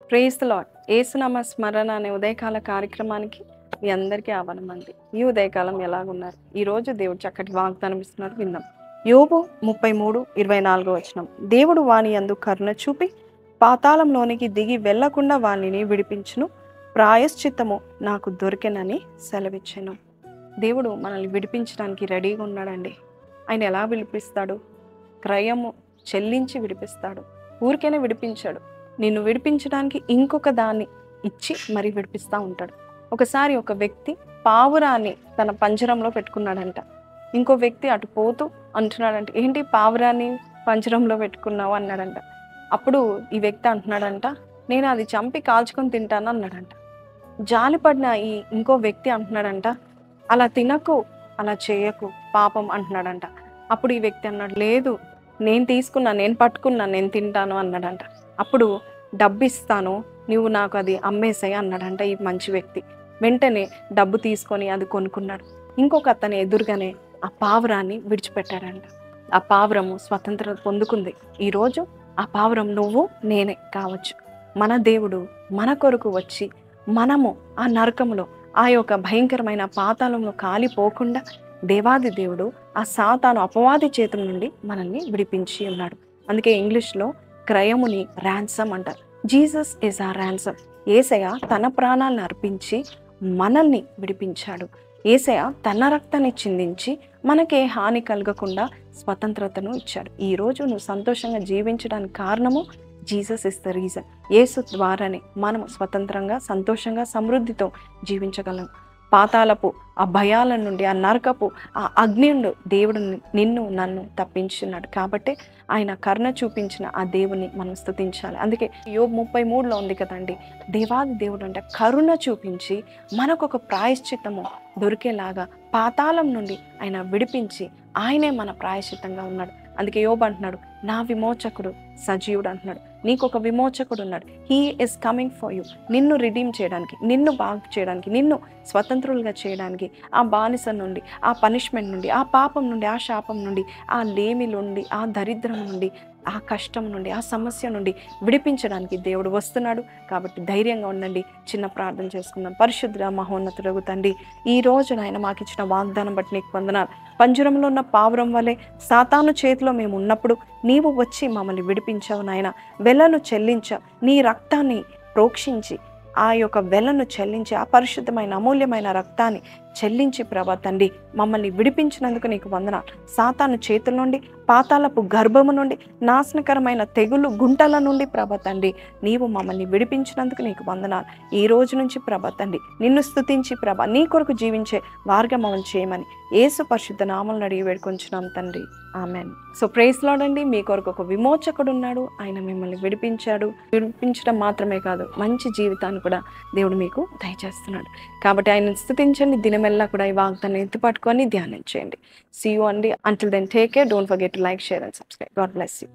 Praise the lord. యేసునామ స్మరణ అనే ఉదయకాల కార్యక్రమానికి మీ అందరికీ ఆహ్వానమండి. ఈ ఉదయకాలం ఎలాగున్నారు? ఈరోజు దేవుడు చక్కటి వాగ్దానం ఇస్తున్నారు, విందాం. యోబు 33:24 దేవుడు వాని యందు కరుణ చూపి పాతాళంలోనికి దిగి వెళ్లకుండా వానిని విడిపించును, ప్రాయశ్చిత్తము నాకు దొరికెనని సెలవిచ్చెను. దేవుడు మనల్ని విడిపించడానికి రెడీగా ఉన్నాడండి. ఆయన ఎలా విడిపిస్తాడు? క్రయము చెల్లించి విడిపిస్తాడు. ఊరికైనా విడిపించాడు. నిన్ను విడిపించడానికి ఇంకొక దాన్ని ఇచ్చి మరీ విడిపిస్తూ ఉంటాడు. ఒకసారి ఒక వ్యక్తి పావురాన్ని తన పంజరంలో పెట్టుకున్నాడంట. ఇంకో వ్యక్తి అటు పోతూ అంటున్నాడంట, ఏంటి పావురాన్ని పంజరంలో పెట్టుకున్నావు అన్నాడంట. అప్పుడు ఈ వ్యక్తి అంటున్నాడంట, నేను అది చంపి కాల్చుకొని తింటాను అన్నాడంట. జాలిపడిన ఈ ఇంకో వ్యక్తి అంటున్నాడంట, అలా తినకు, అలా చేయకు, పాపం అంటున్నాడంట. అప్పుడు ఈ వ్యక్తి అన్నాడు, లేదు, నేను తీసుకున్నా, నేను పట్టుకున్నా, నేను తింటాను అన్నాడంట. అప్పుడు డబ్బు ఇస్తాను, నువ్వు నాకు అది అమ్మేసాయి అన్నాడంట ఈ మంచి వ్యక్తి. వెంటనే డబ్బు తీసుకొని అది కొనుక్కున్నాడు. ఇంకొక అతని ఎదురుగానే ఆ పావురాన్ని విడిచిపెట్టాడంట. ఆ పావురము స్వతంత్రత పొందుకుంది. ఈరోజు ఆ పావురం నువ్వు నేనే కావచ్చు. మన దేవుడు మన కొరకు వచ్చి మనము ఆ నరకములో, ఆ యొక్క భయంకరమైన పాతాళంలో కాలిపోకుండా దేవాది దేవుడు ఆ సాతాను అపవాది చేతుల నుండి మనల్ని విడిపించి ఉన్నాడు. అందుకే ఇంగ్లీష్లో క్రయముని ర్యాన్సమ్ అంటారు. జీసస్ ఈజ్ ఆ ర్యాన్సమ్. యేసయ్య తన ప్రాణాలను అర్పించి మనల్ని విడిపించాడు. యేసయ్య తన రక్తాన్ని చిందించి మనకే హాని కలగకుండా స్వతంత్రతను ఇచ్చాడు. ఈరోజు నువ్వు సంతోషంగా జీవించడానికి కారణము జీసస్ ఇస్ ద రీజన్. యేసు ద్వారానే మనము స్వతంత్రంగా, సంతోషంగా, సమృద్ధితో జీవించగలం. పాతాళపు ఆ భయాల నుండి, ఆ నరకపు ఆ అగ్ని నుండి దేవుడు నిన్ను నన్ను తప్పించున్నాడు. కాబట్టి ఆయన కరుణ చూపించిన ఆ దేవుని మనం స్తుతించాలి. అందుకే యోబు 33 ఉంది కదండి, దేవాది దేవుడు అంటే కరుణ చూపించి మనకొక ప్రాయశ్చిత్తము దొరికేలాగా పాతాళం నుండి ఆయన విడిపించి ఆయనే మన ప్రాయశ్చిత్తంగా ఉన్నాడు. అందుకే యోబు అంటున్నాడు, నా విమోచకుడు సజీవుడు అంటున్నాడు. నీకు ఒక విమోచకుడు ఉన్నాడు. He is coming for you. నిన్ను రిడీమ్ చేయడానికి, నిన్ను బాగు చేయడానికి, నిన్ను స్వతంత్రులుగా చేయడానికి, ఆ బానిస నుండి, ఆ పనిష్మెంట్ నుండి, ఆ పాపం నుండి, ఆ శాపం నుండి, ఆ లేమి నుండి, ఆ దరిద్రం నుండి, ఆ కష్టం నుండి, ఆ సమస్య నుండి విడిపించడానికి దేవుడు వస్తున్నాడు. కాబట్టి ధైర్యంగా ఉండండి. చిన్న ప్రార్థన చేసుకుందాం. పరిశుద్ధ మహోన్నతుడగు తండ్రి, ఈ రోజు నాయన మాకు ఇచ్చిన వాగ్దానం బట్టి నీకు వందనాలు. పంజరంలో ఉన్న పావురం వలె సాతాను చేతిలో మేము ఉన్నప్పుడు నీవు వచ్చి మమ్మల్ని విడిపించావు నాయన. వెలను చెల్లించావు, నీ రక్తాన్ని ప్రోక్షించి ఆ యొక్క వెలను చెల్లించి, ఆ పరిశుద్ధమైన అమూల్యమైన రక్తాన్ని చెల్లించి ప్రభా తండ్రి మమ్మల్ని విడిపించినందుకు నీకు వందనాలు. సాతాను చేతుల నుండి, పాతాళపు గర్భము నుండి, నాశనకరమైన తెగులు గుంటల నుండి ప్రభా తండ్రి నీవు మమ్మల్ని విడిపించినందుకు నీకు వందనాలు. ఈ రోజు నుంచి ప్రభా తండ్రి నిన్ను స్తుతించి ప్రభా నీ కొరకు జీవించే వారుగా మమ్మల్ని చేయమని యేసు పరిశుద్ధ నామమున అడిగి వేడుకొంచున్నాం తండ్రి, ఆమెన్. సో ప్రైజ్ లార్డ్ అండి. మీ కొరకు ఒక విమోచకుడు ఉన్నాడు. ఆయన మిమ్మల్ని విడిపించాడు. విడిపించడం మాత్రమే కాదు, మంచి జీవితాన్ని కూడా దేవుడు మీకు దయచేస్తున్నాడు. కాబట్టి ఆయన స్తుతించండి. దినమెల్లా కూడా ఈ వాగ్దాన్ని ఎత్తిపట్టుకొని ధ్యానం చేయండి. సీ యూ అండి. Until then take care. Don't forget to like, share and subscribe. God bless you.